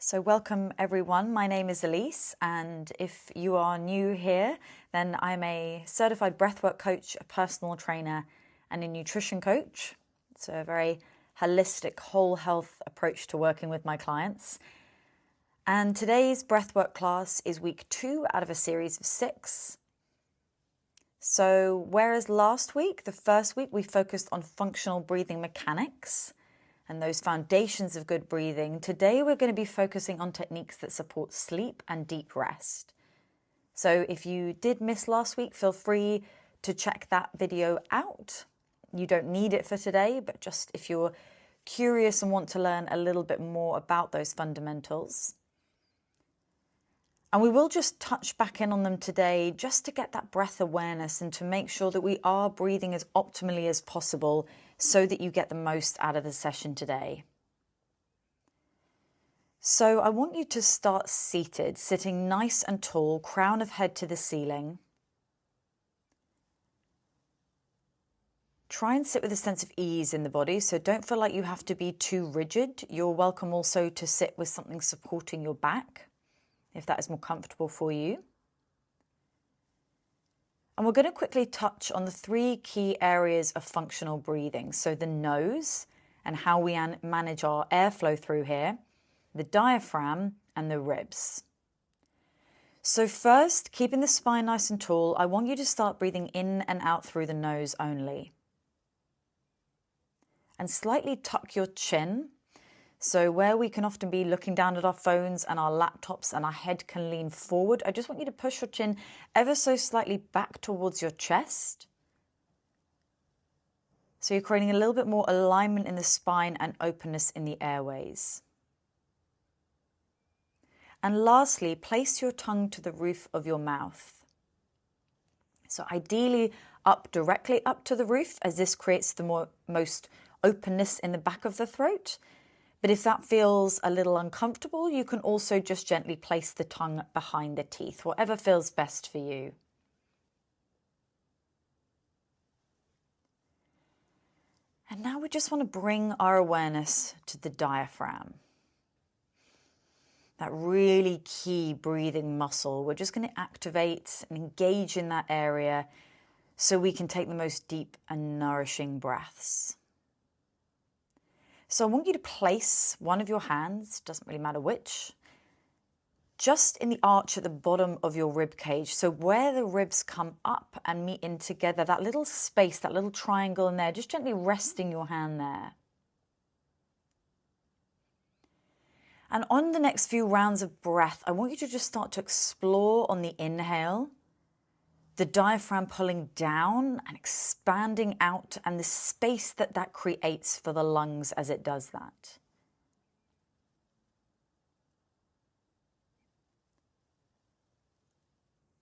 So welcome everyone, my name is Elise, and if you are new here, then I'm a certified breathwork coach, a personal trainer and a nutrition coach. It's a very holistic, whole health approach to working with my clients. And today's breathwork class is week 2 out of a series of 6. So whereas last week, the first week, we focused on functional breathing mechanics and those foundations of good breathing, today we're going to be focusing on techniques that support sleep and deep rest. So if you did miss last week, feel free to check that video out. You don't need it for today, but just if you're curious and want to learn a little bit more about those fundamentals. And we will just touch back in on them today just to get that breath awareness and to make sure that we are breathing as optimally as possible so that you get the most out of the session today. So I want you to start seated, sitting nice and tall, crown of head to the ceiling. Try and sit with a sense of ease in the body, so don't feel like you have to be too rigid. You're welcome also to sit with something supporting your back, if that is more comfortable for you. And we're going to quickly touch on the 3 key areas of functional breathing. So the nose and how we manage our airflow through here, the diaphragm and the ribs. So first, keeping the spine nice and tall, I want you to start breathing in and out through the nose only. And slightly tuck your chin. So where we can often be looking down at our phones and our laptops and our head can lean forward, I just want you to push your chin ever so slightly back towards your chest. So you're creating a little bit more alignment in the spine and openness in the airways. And lastly, place your tongue to the roof of your mouth. So ideally directly up to the roof, as this creates the most openness in the back of the throat. But if that feels a little uncomfortable, you can also just gently place the tongue behind the teeth, whatever feels best for you. And now we just want to bring our awareness to the diaphragm. That really key breathing muscle. We're just going to activate and engage in that area so we can take the most deep and nourishing breaths. So I want you to place one of your hands, doesn't really matter which, just in the arch at the bottom of your rib cage. So where the ribs come up and meet in together, that little space, that little triangle in there, just gently resting your hand there. And on the next few rounds of breath, I want you to just start to explore on the inhale, the diaphragm pulling down and expanding out, and the space that creates for the lungs as it does that.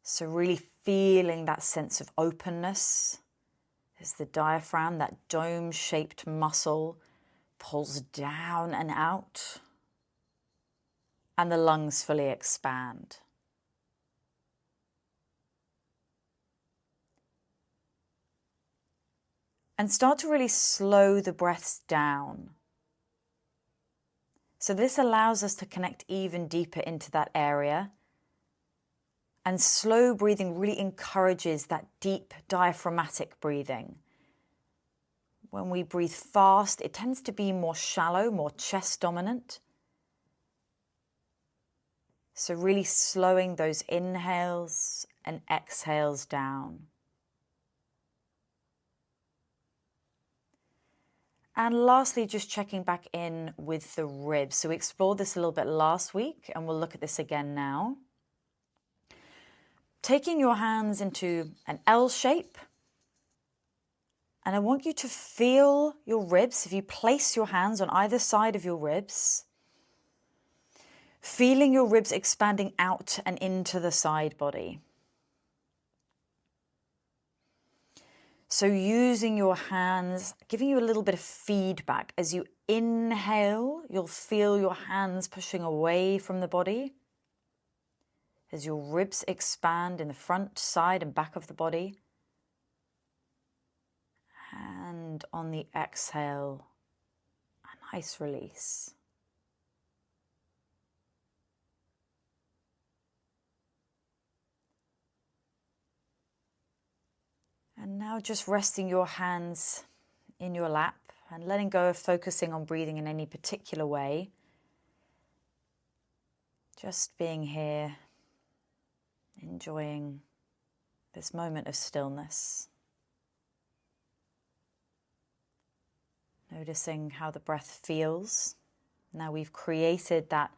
So really feeling that sense of openness as the diaphragm, that dome-shaped muscle, pulls down and out, and the lungs fully expand. And start to really slow the breaths down. So this allows us to connect even deeper into that area. And slow breathing really encourages that deep diaphragmatic breathing. When we breathe fast, it tends to be more shallow, more chest dominant. So really slowing those inhales and exhales down. And lastly, just checking back in with the ribs. So we explored this a little bit last week, and we'll look at this again now. Taking your hands into an L shape, and I want you to feel your ribs. If you place your hands on either side of your ribs, feeling your ribs expanding out and into the side body. So using your hands, giving you a little bit of feedback. As you inhale, you'll feel your hands pushing away from the body. As your ribs expand in the front, side and back of the body. And on the exhale, a nice release. And now just resting your hands in your lap and letting go of focusing on breathing in any particular way. Just being here, enjoying this moment of stillness. Noticing how the breath feels. Now we've created that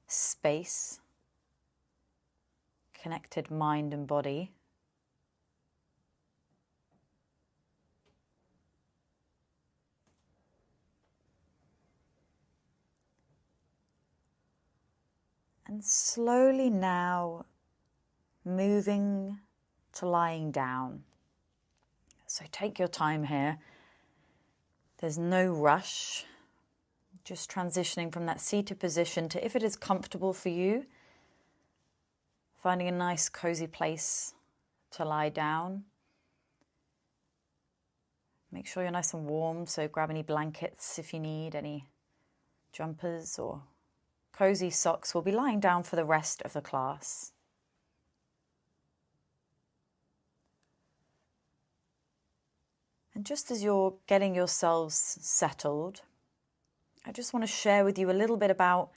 space, connected mind and body. And slowly now moving to lying down. So take your time here. There's no rush. Just transitioning from that seated position to, if it is comfortable for you, finding a nice cozy place to lie down. Make sure you're nice and warm, so grab any blankets if you need, any jumpers or cozy socks. We'll be lying down for the rest of the class. And just as you're getting yourselves settled, I just want to share with you a little bit about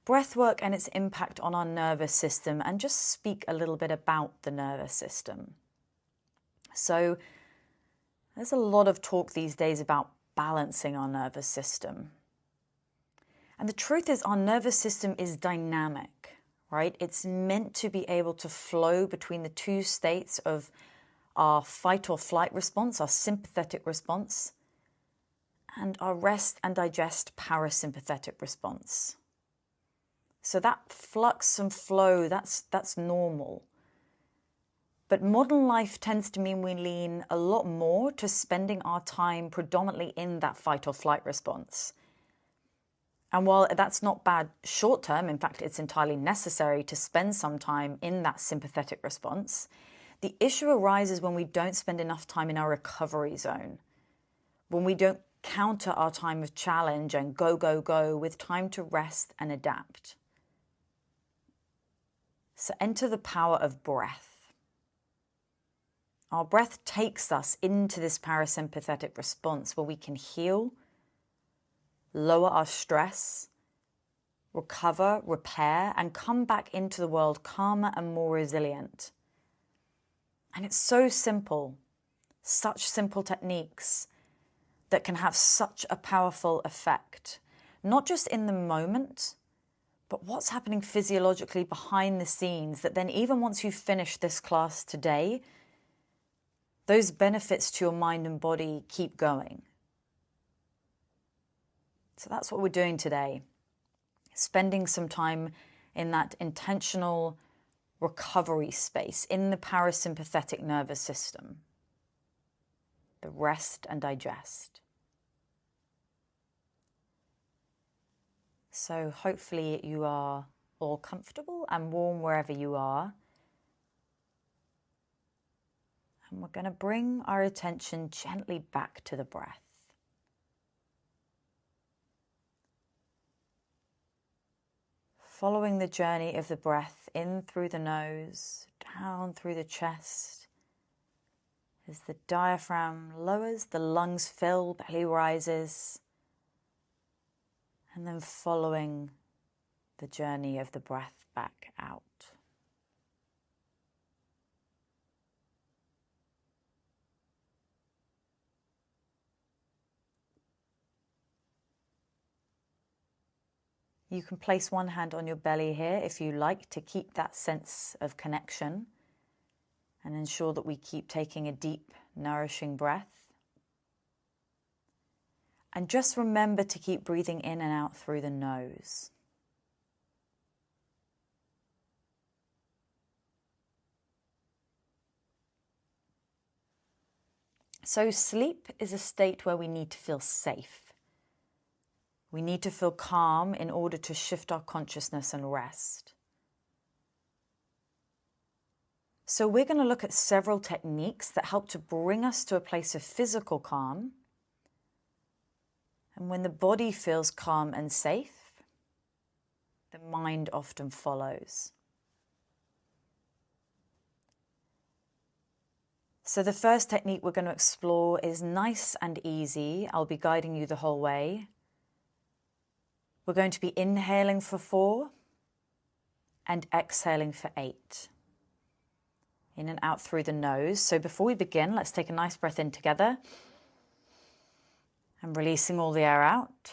breathwork and its impact on our nervous system, and just speak a little bit about the nervous system. So there's a lot of talk these days about balancing our nervous system. And the truth is, our nervous system is dynamic, right? It's meant to be able to flow between the two states of our fight or flight response, our sympathetic response, and our rest and digest parasympathetic response. So that flux and flow, that's normal. But modern life tends to mean we lean a lot more to spending our time predominantly in that fight or flight response. And while that's not bad short term, in fact, it's entirely necessary to spend some time in that sympathetic response, the issue arises when we don't spend enough time in our recovery zone, when we don't counter our time of challenge and go, go, go with time to rest and adapt. So enter the power of breath. Our breath takes us into this parasympathetic response where we can heal, lower our stress, recover, repair, and come back into the world calmer and more resilient. And it's so simple, such simple techniques that can have such a powerful effect, not just in the moment, but what's happening physiologically behind the scenes, that then even once you finish this class today, those benefits to your mind and body keep going. So that's what we're doing today, spending some time in that intentional recovery space, in the parasympathetic nervous system, the rest and digest. So hopefully you are all comfortable and warm wherever you are. And we're going to bring our attention gently back to the breath. Following the journey of the breath in through the nose, down through the chest. As the diaphragm lowers, the lungs fill, belly rises. And then following the journey of the breath back out. You can place one hand on your belly here if you like, to keep that sense of connection and ensure that we keep taking a deep, nourishing breath. And just remember to keep breathing in and out through the nose. So sleep is a state where we need to feel safe. We need to feel calm in order to shift our consciousness and rest. So we're going to look at several techniques that help to bring us to a place of physical calm. And when the body feels calm and safe, the mind often follows. So the first technique we're going to explore is nice and easy. I'll be guiding you the whole way. We're going to be inhaling for 4 and exhaling for 8. In and out through the nose. So before we begin, let's take a nice breath in together and releasing all the air out.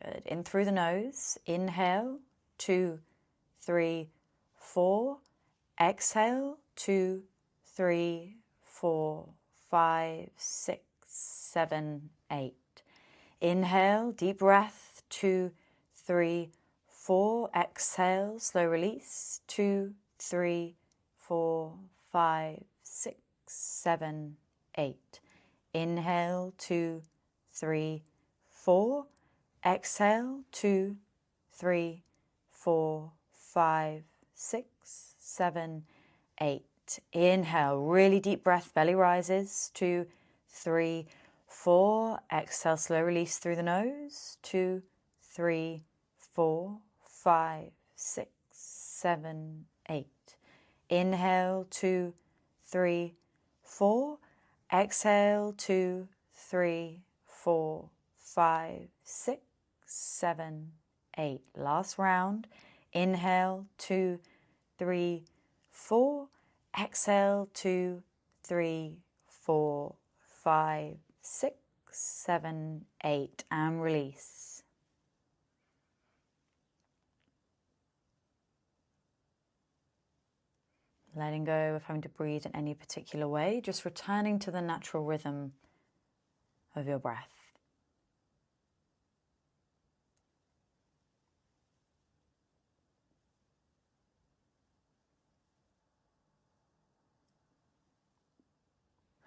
Good. In through the nose. Inhale, 2, 3, 4. Exhale, 2, 3, 4, 5, 6, 7, 8. Inhale, deep breath, 2, 3, 4. Exhale, slow release, 2, 3, 4, 5, 6, 7, 8. Inhale, 2, 3, 4. Exhale, 2, 3, 4, 5, 6, 7, 8. Inhale, really deep breath, belly rises, 2, 3, 4. Exhale, slow release through the nose, 2, 3, 4, 5, 6, 7, 8. Inhale, 2, 3, 4. Exhale, 2, 3, 4, 5, 6, 7, 8. Last round. Inhale, 2, 3, 4. Exhale, 2, 3, 4, 5, 6, 7, 8. And release. Letting go of having to breathe in any particular way, just returning to the natural rhythm of your breath.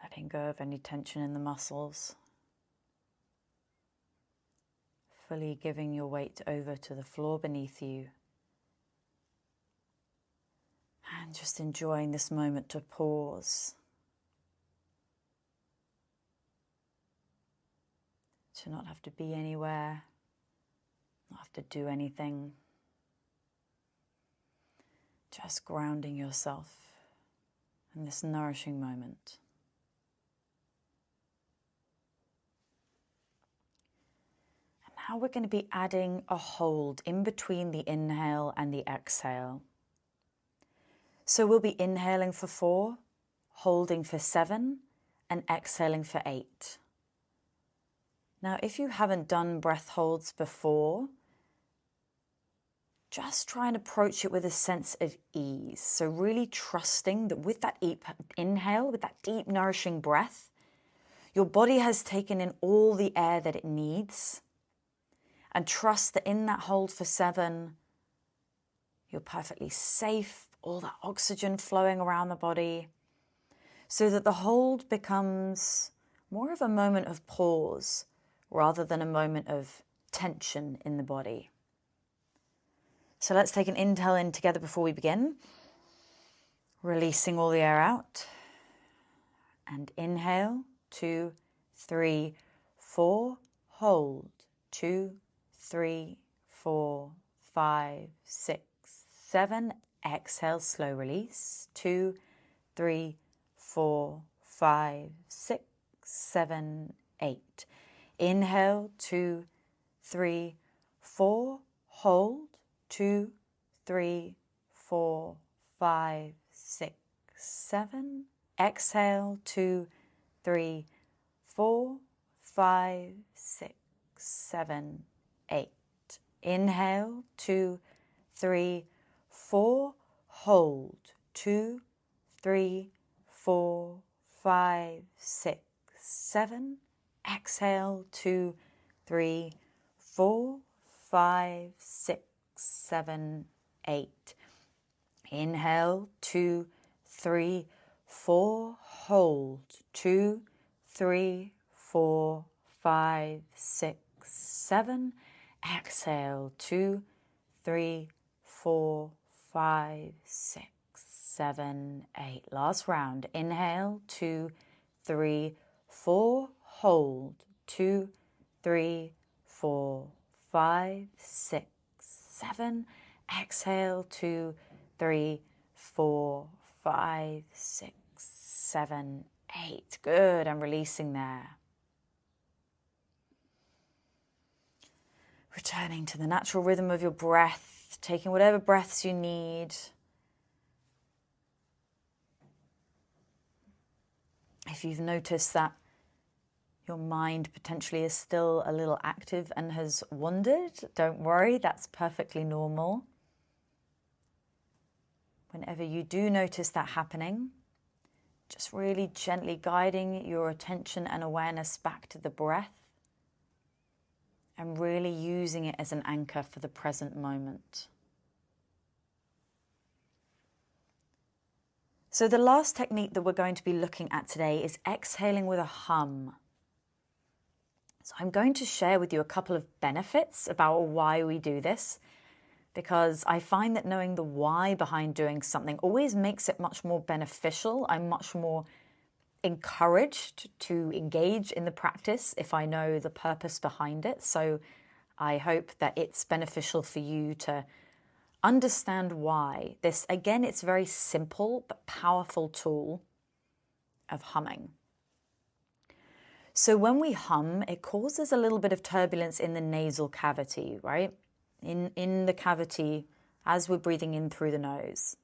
Letting go of any tension in the muscles. Fully giving your weight over to the floor beneath you. And just enjoying this moment to pause. To not have to be anywhere. Not have to do anything. Just grounding yourself in this nourishing moment. Now we're going to be adding a hold in between the inhale and the exhale. So we'll be inhaling for 4, holding for 7, and exhaling for 8. Now, if you haven't done breath holds before, just try and approach it with a sense of ease. So really trusting that with that inhale, with that deep nourishing breath, your body has taken in all the air that it needs. And trust that in that hold for 7, you're perfectly safe, all that oxygen flowing around the body, so that the hold becomes more of a moment of pause rather than a moment of tension in the body. So let's take an inhale in together before we begin, releasing all the air out. And inhale, 2, 3, 4, hold, 2, 3, 4, 5, 6, 7. Exhale, slow release. 2, 3, 4, 5, 6, 7, 8. Inhale, 2, 3, 4. Hold. 2, 3, 4, 5, 6, 7. Exhale, 2, 3, 4, 5, 6, 7, 8. Inhale, 2, 3, 4. Hold. 2, 3, 4, 5, 6, 7. Exhale, 2, 3, 4, 5, 6, 7, 8. Inhale, 2, 3, 4. Hold. 2, 3, 4, 5, 6, 7. Exhale, 2, 3, 4, 5, 6, 7, 8. Last round. Inhale, 2, 3, 4. Hold. 2, 3, 4, 5, 6, 7. Exhale, 2, 3, 4, 5, 6, 7, 8. Good, and releasing there. Returning to the natural rhythm of your breath, taking whatever breaths you need. If you've noticed that your mind potentially is still a little active and has wandered, don't worry, that's perfectly normal. Whenever you do notice that happening, just really gently guiding your attention and awareness back to the breath and really using it as an anchor for the present moment. So the last technique that we're going to be looking at today is exhaling with a hum. So I'm going to share with you a couple of benefits about why we do this, because I find that knowing the why behind doing something always makes it much more beneficial. I'm much more encouraged to engage in the practice if I know the purpose behind it. So I hope that it's beneficial for you to understand why. This, again, it's a very simple but powerful tool of humming. So when we hum, it causes a little bit of turbulence in the nasal cavity, right? In the cavity as we're breathing in through the nose.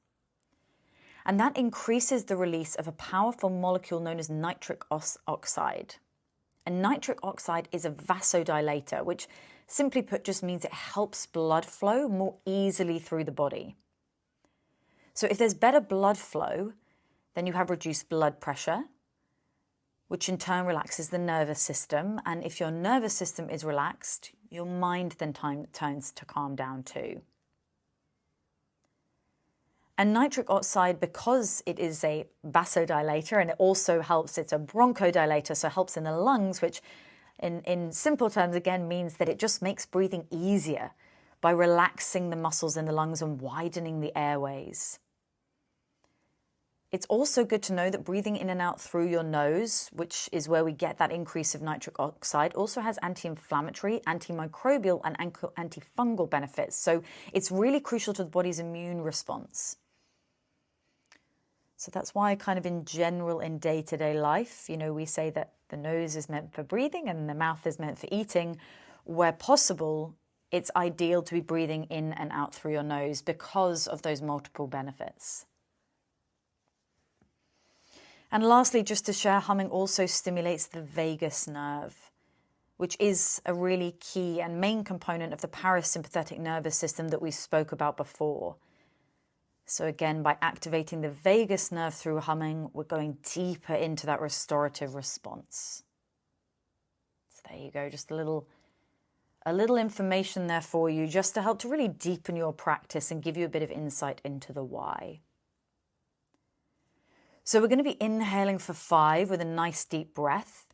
And that increases the release of a powerful molecule known as nitric oxide. And nitric oxide is a vasodilator, which simply put just means it helps blood flow more easily through the body. So if there's better blood flow, then you have reduced blood pressure, which in turn relaxes the nervous system. And if your nervous system is relaxed, your mind then turns to calm down too. And nitric oxide, because it is a vasodilator and it also helps, it's a bronchodilator, so it helps in the lungs, which in simple terms, again, means that it just makes breathing easier by relaxing the muscles in the lungs and widening the airways. It's also good to know that breathing in and out through your nose, which is where we get that increase of nitric oxide, also has anti-inflammatory, antimicrobial, and antifungal benefits. So it's really crucial to the body's immune response. So that's why kind of in general in day-to-day life, we say that the nose is meant for breathing and the mouth is meant for eating. Where possible, it's ideal to be breathing in and out through your nose because of those multiple benefits. And lastly, just to share, humming also stimulates the vagus nerve, which is a really key and main component of the parasympathetic nervous system that we spoke about before. So again, by activating the vagus nerve through humming, we're going deeper into that restorative response. So there you go, just a little information there for you, just to help to really deepen your practice and give you a bit of insight into the why. So we're going to be inhaling for 5 with a nice deep breath,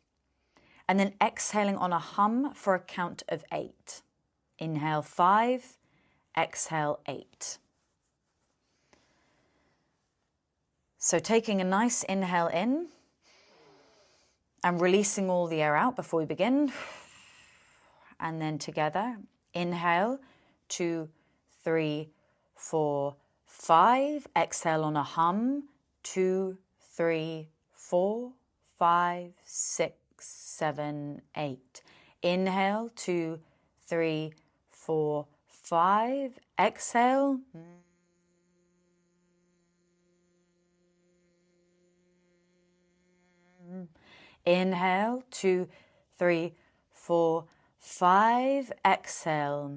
and then exhaling on a hum for a count of 8. Inhale 5, exhale 8. So taking a nice inhale in and releasing all the air out before we begin. And then together, inhale, 2, 3, 4, 5. Exhale on a hum, 2, 3, 4, 5, 6, 7, 8. Inhale, 2, 3, 4, 5. Exhale. Inhale, 2, 3, 4, 5. Exhale.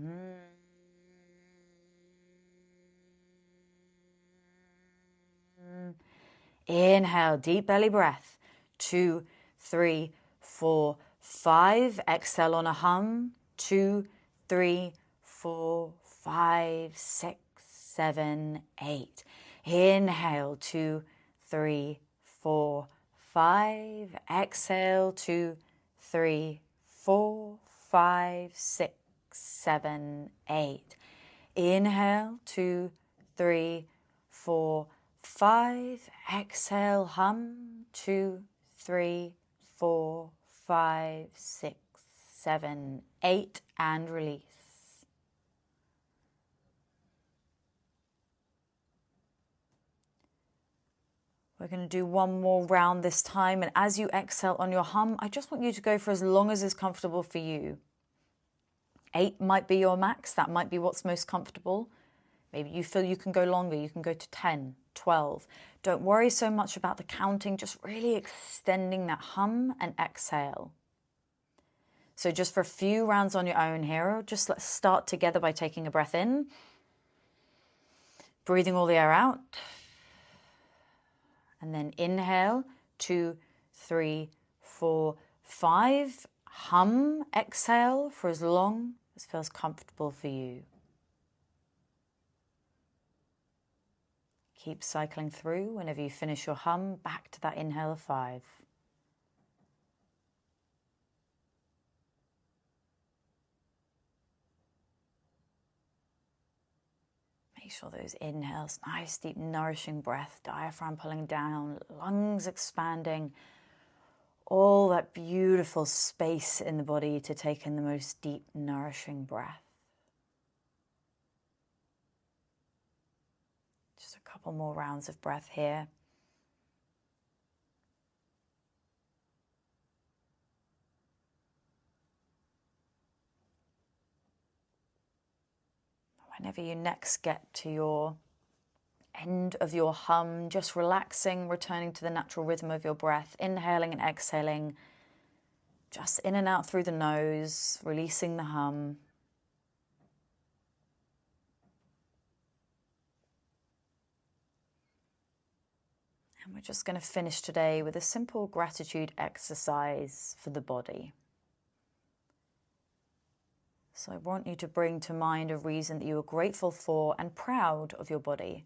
Inhale, deep belly breath. 2, 3, 4, 5. Exhale on a hum. 2, 3, 4, 5, 6, 7, 8. Inhale, 2, 3, 4, 5. Exhale, 2, 3, 4, 5, 6, 7, 8. Inhale, 2, 3, 4, 5. Exhale, hum. 2, 3, 4, 5, 6, 7, 8. And release. We're going to do one more round this time, and as you exhale on your hum, I just want you to go for as long as is comfortable for you. 8 might be your max, that might be what's most comfortable. Maybe you feel you can go longer, you can go to 10, 12. Don't worry so much about the counting, just really extending that hum and exhale. So just for a few rounds on your own here, just let's start together by taking a breath in, breathing all the air out. And then inhale, 2, 3, 4, 5. Hum, exhale for as long as feels comfortable for you. Keep cycling through. Whenever you finish your hum, back to that inhale of 5. Make sure those inhales, nice, deep, nourishing breath, diaphragm pulling down, lungs expanding, all that beautiful space in the body to take in the most deep, nourishing breath. Just a couple more rounds of breath here. Whenever you next get to your end of your hum, just relaxing, returning to the natural rhythm of your breath, inhaling and exhaling, just in and out through the nose, releasing the hum. And we're just going to finish today with a simple gratitude exercise for the body. So I want you to bring to mind a reason that you are grateful for and proud of your body.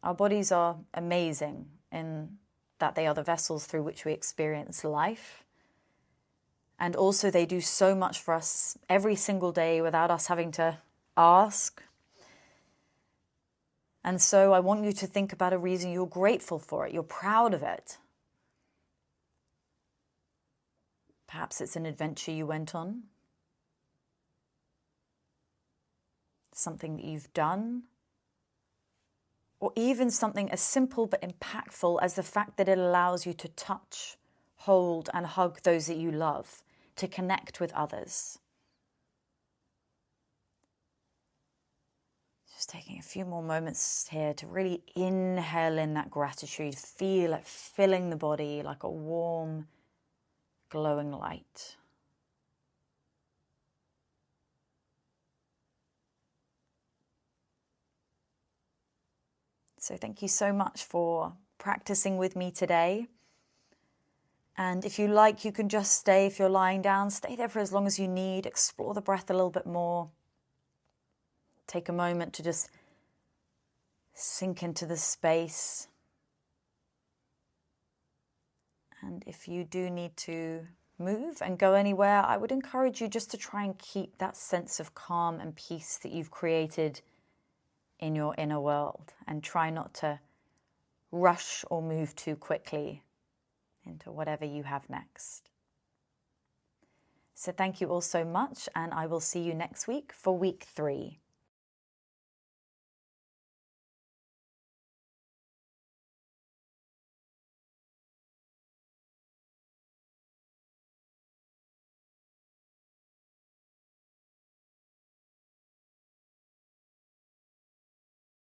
Our bodies are amazing in that they are the vessels through which we experience life. And also they do so much for us every single day without us having to ask. And so I want you to think about a reason you're grateful for it, you're proud of it. Perhaps it's an adventure you went on, something that you've done, or even something as simple but impactful as the fact that it allows you to touch, hold, and hug those that you love, to connect with others. Just taking a few more moments here to really inhale in that gratitude, feel it filling the body like a warm, glowing light. So thank you so much for practicing with me today. And if you like, you can just stay, if you're lying down, stay there for as long as you need. Explore the breath a little bit more. Take a moment to just sink into the space. And if you do need to move and go anywhere, I would encourage you just to try and keep that sense of calm and peace that you've created in your inner world, and try not to rush or move too quickly into whatever you have next. So thank you all so much, and I will see you next week for week 3.